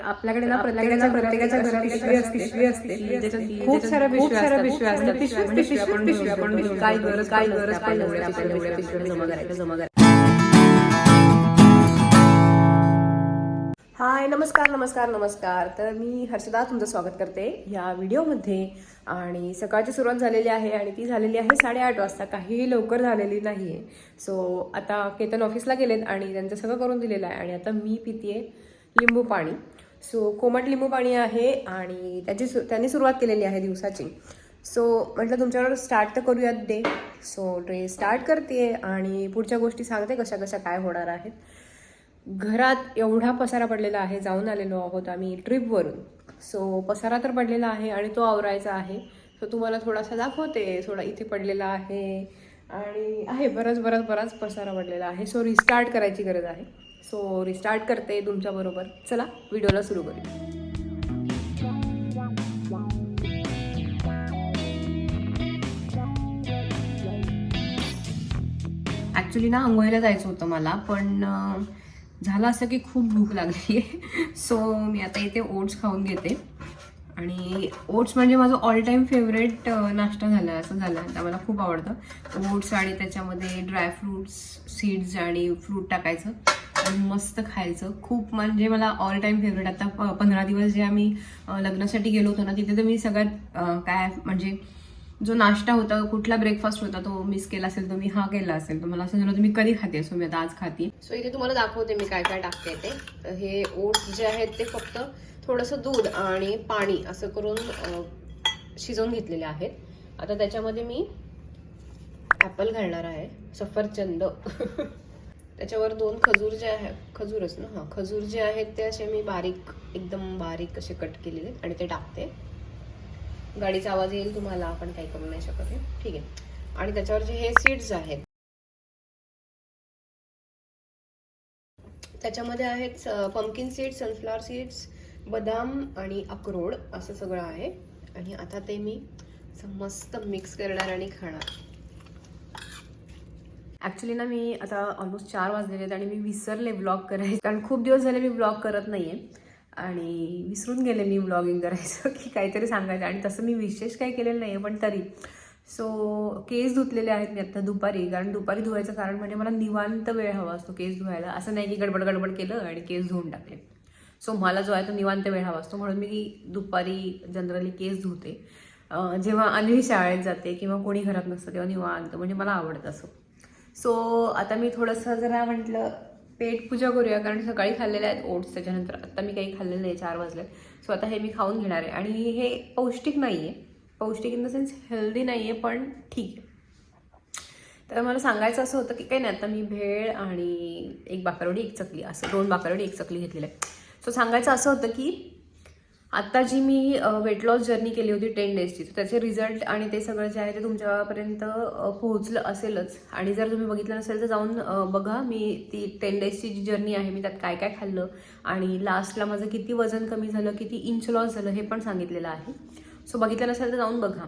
आपल्याकडे ना प्रत्येकाच्या घरात पिशवी असते ज्याच्यात खूप साऱ्या पिशव्या असतात. पिशवी आपण काय गरज पण नसते आपल्याला एवढ्या पिशव्या जमा करायला. हाय, नमस्कार. तर मी हर्षदा तुमचं स्वागत करते या व्हिडिओमध्ये. आणि सकाळची सुरुवात झालेली आहे आणि ती झालेली आहे 8:30 वाजता. काहीही लवकर झालेली नाही आहे. सो आता केतन ऑफिसला गेलेत आणि त्यांचं सगळं करून दिलेलं आहे आणि आता मी पितेय लिंबू पाणी. सो कोमट लिंबू पाणी आहे आणि त्यांनी सुरुवात केलेली आहे दिवसाची. सो म्हटलं तुमच्यावर स्टार्ट तर करूयात डे. सो डे स्टार्ट करते आणि पुढच्या गोष्टी सांगते कशा काय होणार आहेत. घरात एवढा पसारा पडलेला आहे. जाऊन आलेलो आहोत आम्ही ट्रिपवरून. सो पसारा तर पडलेला आहे आणि तो आवरायचा आहे. सो तुम्हाला थोडासा दाखवते. थोडा इथे पडलेला आहे आणि आहे बराच पसारा पडलेला आहे. सो रिस्टार्ट करायची गरज आहे. सो रिस्टार्ट करते तुमच्याबरोबर. चला व्हिडिओला सुरू करूया. ॲक्च्युली ना आंघोळीला जायचं होतं मला, पण झालं असं की खूप भूक लागली आहे. सो मी आता इथे ओट्स खाऊन घेते. आणि ओट्स म्हणजे माझं ऑल टाईम फेवरेट नाश्ता झाला आहे, असं झालं आहे. मला खूप आवडतं ओट्स आणि त्याच्यामध्ये ड्रायफ्रूट्स, सीड्स आणि फ्रूट टाकायचं आणि मस्त खायचं. खूप म्हणजे मला ऑल टाईम फेवरेट. आता 15 दिवस जे आम्ही लग्नासाठी गेलो होतो ना, तिथे तर मी सगळ्यात काय म्हणजे जो नाश्ता होता, कुठला ब्रेकफास्ट होता तो मिस केला असेल तर मी हा केला असेल. तर मला असं झालं होतं मी कधी खाते. सो मी आता आज खाते. सो इथे तुम्हाला दाखवते मी काय काय टाकते ते. हे ओट्स जे आहेत ते फक्त थोडंसं दूध आणि पाणी असं करून शिजवून घेतलेले आहेत. आता त्याच्यामध्ये मी ॲपल घालणार आहे, सफरचंद. त्याच्यावर 2 खजूर जे आहे, खजूरच ना, खजूर जे आहेत ते असे मी एकदम बारीक असे कट केलेले आणि ते टाकते. गाडीचा आवाज येईल तुम्हाला, आपण काही करू नाही शकत आहे, ठीक आहे. आणि त्याच्यावर जे हे सीड्स आहेत त्याच्यामध्ये आहेत पंपकिन सीड्स, सनफ्लॉवर सीड्स, बदाम आणि अक्रोड असं सगळं आहे. आणि आता ते मी मस्त मिक्स करणार आणि खाणार. ॲक्च्युली ना मी आता ऑलमोस्ट 4 वाजलेले आहेत आणि मी विसरले ब्लॉग करायचे, कारण खूप दिवस झाले मी ब्लॉग करत नाही आहे आणि विसरून गेले मी ब्लॉगिंग करायचं की काहीतरी सांगायचं. आणि तसं मी विशेष काही केलेलं नाही आहे, पण तरी. सो केस धुतलेले आहेत मी आता दुपारी, कारण दुपारी धुवायचं कारण म्हणजे मला निवांत वेळ हवा असतो केस धुवायला. असं नाही की गडबड केलं आणि केस धुवून टाकले. सो मला जो आहे तो निवांत वेळ हवा असतो, म्हणून मी दुपारी जनरली केस धुते. जेव्हा अन्वी शाळेत जाते किंवा कोणी घरात नसतं तेव्हा निवांत, म्हणजे मला आवडतं असं. सो आता मी थोडंसं जरा म्हटलं पेट पूजा करूया, कारण सकाळी खाल्लेले आहेत ओट्स. त्याच्यानंतर आता मी काही खाल्लेलं नाही, 4 वाजले. सो आता हे मी खाऊन घेणार आहे. आणि हे पौष्टिक नाही आहे, पौष्टिक इन द सेन्स हेल्दी नाही आहे, पण ठीक आहे. तर मला सांगायचं असं होतं की काही नाही, आता मी भेळ आणि 1 बाकरवडी 1 चकली असं 2 बाकरवडी 1 चकली घेतलेलं आहे. सो सांगायचं असं होतं की आत्ता जी मी वेट लॉस जर्नी केली होती 10 डेजची, तर त्याचे रिझल्ट आणि ते सगळं जे आहे ते तुमच्यापर्यंत पोहोचलं असेलच. आणि जर तुम्ही बघितलं नसेल तर जाऊन बघा. मी ती 10 डेजची जी जर्नी आहे, मी त्यात काय काय खाल्लं आणि लास्टला माझं किती वजन कमी झालं, किती इंच लॉस झालं हे पण सांगितलेलं आहे. सो बघितलं नसेल तर जाऊन बघा.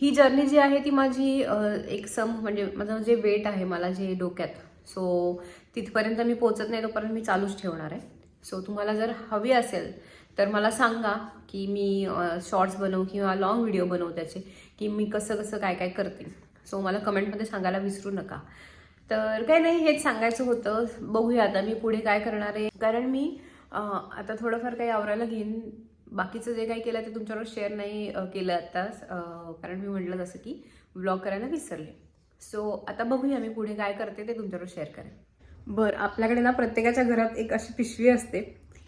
ही जर्नी जी आहे ती माझी एक म्हणजे माझं जे वेट आहे मला जे डोक्यात, सो तिथपर्यंत मी पोहोचत नाही तोपर्यंत मी चालूच ठेवणार आहे. सो तुम्हाला जर हवी असेल तर मला सांगा की मी शॉर्ट्स बनवू किंवा लॉंग व्हिडिओ बनवू त्याचे, की मी कसं काय करते. सो मला कमेंटमध्ये सांगायला विसरू नका. तर काही नाही, हेच सांगायचं होतं. बघूया आता मी पुढे काय करणार आहे, कारण मी आता थोडंफार काही आवरायला घेईन. बाकीचं जे काही केलं ते तुमच्यावर शेअर नाही केलं आत्ताच, कारण मी म्हटलं जसं की व्लॉग करायला विसरले. सो आता बघूया मी पुढे काय करते ते तुमच्यावर शेअर करेन. बरं, आपल्याकडे ना प्रत्येकाच्या घरात एक अशी पिशवी असते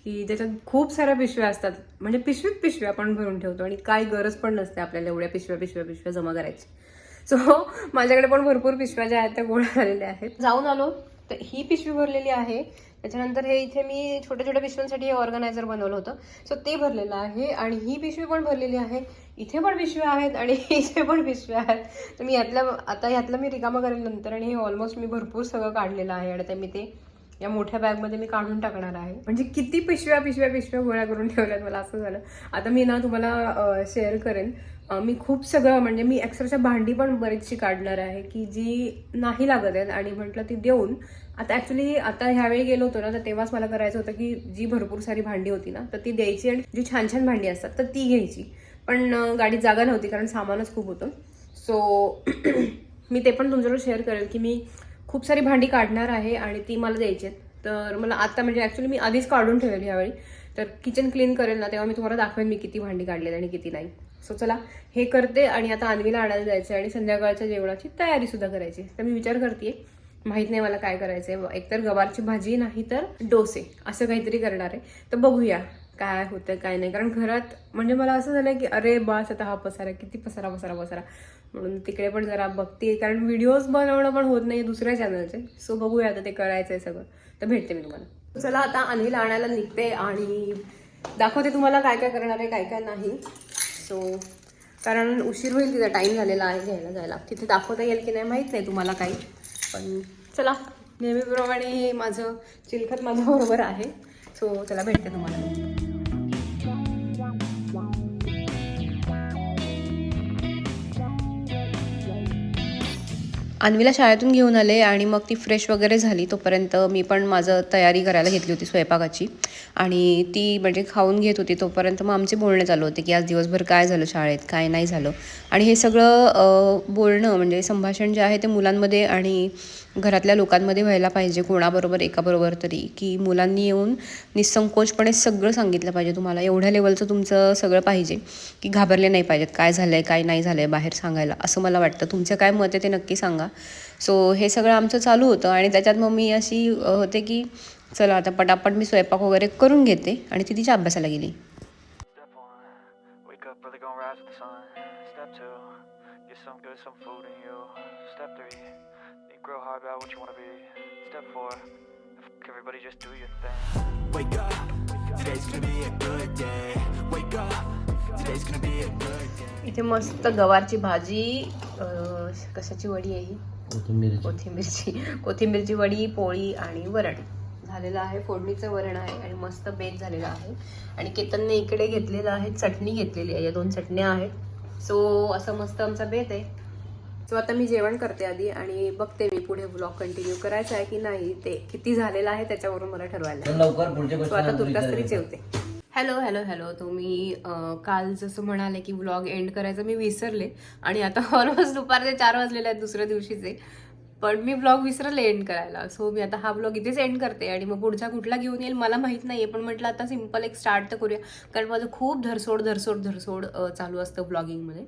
की ज्याच्यात खूप साऱ्या पिशव्या असतात. म्हणजे पिशव्या आपण भरून ठेवतो आणि काय गरज पण नसते आपल्याला एवढ्या पिशव्या जमा करायची. सो माझ्याकडे पण भरपूर पिशव्या ज्या आहेत त्या गोळा झालेल्या आहेत. जाऊन आलो तर ही पिशवी भरलेली आहे. त्याच्यानंतर हे इथे मी छोट्या पिशव्यांसाठी हे ऑर्गनायझर बनवलं होतं, सो ते भरलेलं आहे. आणि ही पिशवी पण भरलेली आहे. इथे पण पिशव्या आहेत आणि इथे पण पिशव्या आहेत. तर मी ह्यातलं मी रिकामं करेन नंतर. आणि हे ऑलमोस्ट मी भरपूर सगळं काढलेलं आहे आणि मी ते या मोठ्या बॅगमध्ये मी काढून टाकणार आहे. म्हणजे किती पिशव्या गोळा करून ठेवल्यात मला असं झालं. आता मी ना तुम्हाला शेअर करेन. मी खूप सगळं म्हणजे मी अक्षरशः भांडी पण बरीचशी काढणार आहे की जी नाही लागत आहेत आणि म्हटलं ती देऊन आता ॲक्च्युली आता ह्यावेळी गेलो होतो ना, तर तेव्हाच मला करायचं होतं की जी भरपूर सारी भांडी होती ना, तर ती द्यायची आणि जी छान छान भांडी असतात तर ती घ्यायची. पण गाडीत जागा नव्हती कारण सामानच खूप होतं. सो मी ते पण तुमच्याकडे शेअर करेल की मी खूप सारी भांडी काढणार आहे आणि ती मला द्यायची आहेत. तर मला आता म्हणजे ॲक्च्युली मी आधीच काढून ठेवेल ह्यावेळी. तर किचन क्लीन करेल ना, तेव्हा मी तुम्हाला दाखवेन मी किती भांडी काढलेली आणि किती नाही. सो चला हे करते आणि आता अन्वीला आणायला जायचं आणि संध्याकाळच्या जेवणाची तयारी सुद्धा करायची. तर मी विचार करते, माहित नाही मला काय करायचंय, एकतर गवारची भाजी नाही तर डोसे असं काहीतरी करणार आहे. तर बघूया काय होतं काय नाही. कारण घरात म्हणजे मला असं झालंय की अरे बास आता हा पसारा, किती पसारा पसारा पसारा. म्हणून तिकडे पण जरा बघते कारण व्हिडिओज बनवणं पण होत नाही दुसऱ्या चॅनलचे. सो बघूया आता ते करायचंय सगळं. तर भेटते मी तुम्हाला. चला आता अन्वीला आणायला निघते आणि दाखवते तुम्हाला काय काय करणार आहे काय काय नाही. सो कारण उशीर होईल, तिचा टाईम झालेला आहे घ्यायला जायला. तिथे दाखवता येईल की नाही माहीत नाही तुम्हाला काही. पण चला नेहमीप्रमाणे हे माझं चिलखत माझ्याबरोबर आहे. सो चला भेटते तुम्हाला. अन्वीला शाळेतून घेऊन आले आणि मग ती फ्रेश वगैरे झाली. तोपर्यंत मी पण माझं तयारी करायला घेतली होती स्वयंपाकाची आणि ती म्हणजे खाऊन घेत होती. तोपर्यंत मग आमचे बोलणे चालू होते की आज दिवसभर काय झालं शाळेत, काय नाही झालं. आणि हे सगळं बोलणं म्हणजे संभाषण जे आहे ते मुलांमध्ये आणि घरातल्या लोकांमध्ये व्हायला पाहिजे, कोणाबरोबर एकाबरोबर तरी, की मुलांनी येऊन निसंकोचपणे सगळं सांगितलं पाहिजे तुम्हाला. एवढ्या लेवलचं तुमचं सगळं पाहिजे की घाबरले नाही पाहिजेत, काय झालं आहे काय नाही झालं आहे बाहेर सांगायला, असं मला वाटतं. तुमचं काय मत आहे ते नक्की सांगा. सो हे सगळं आमचं चालू होतं आणि त्याच्यात मग मी अशी होते की चला आता पटापट मी स्वयंपाक वगैरे करून घेते आणि ती तिच्या अभ्यासाला गेली. इथे मस्त गवारची भाजी, कशाची वडी आहे ही, कोथिंबीरची वडी, पोळी आणि वरण झालेलं आहे. फोडणीचं वरण आहे आणि मस्त बेत झालेला आहे. आणि केतनने इकडे घेतलेलं आहे चटणी घेतलेली आहे, या 2 चटण्या आहेत. सो असं मस्त आमचा बेत आहे. सो आता मी जेवण करते आधी आणि बघते मी पुढे व्लॉग कंटिन्यू करायचा आहे की नाही, ते किती झालेलं आहे त्याच्यावरून मला ठरवायला. सो आता तुर्तास तरी जेवते. Hello hello hello. तुम्ही काल जसं म्हणाले की व्लॉग एंड करायचं मी विसरले आणि आता ऑलमोस्ट दुपारचे 4 वाजलेले आहेत दुसऱ्या दिवशीचे. पण मी व्लॉग विसरले एंड करायला. सो मी आता हा व्लॉग इथेच एंड करते आणि मग पुढचा कुठला घेऊन येईल मला माहीत नाही आहे. पण म्हटलं आता सिम्पल एक स्टार्ट तर करूया कारण माझं खूप धरसोड चालू असतं व्लॉगिंगमध्ये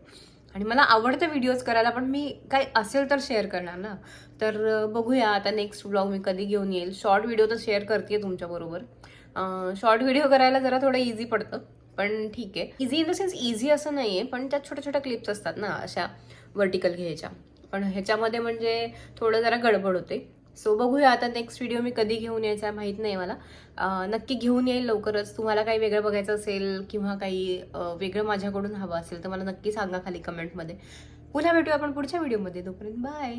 आणि मला आवडतं व्हिडिओज करायला. पण मी काय असेल तर शेअर करणार ना. तर बघूया आता नेक्स्ट व्लॉग मी कधी घेऊन येईल. शॉर्ट व्हिडिओ तर शेअर करते तुमच्याबरोबर. शॉर्ट व्हिडिओ करायला जरा थोडं इझी पडतं पण ठीक आहे. Easy in the sense easy असं नाही आहे, पण त्यात छोट्या छोट्या क्लिप्स असतात ना अशा वर्टिकल घ्यायच्या. पण ह्याच्यामध्ये म्हणजे थोडं जरा गडबड होते. सो बघूया आता नेक्स्ट व्हिडिओ मी कधी घेऊन यायचा आहे माहीत नाही मला. नक्की घेऊन येईल लवकरच. तुम्हाला काही वेगळं बघायचं असेल किंवा काही वेगळं माझ्याकडून हवं असेल तर मला नक्की सांगा खाली कमेंटमध्ये. पुन्हा भेटूया आपण पुढच्या व्हिडिओमध्ये. तोपर्यंत बाय.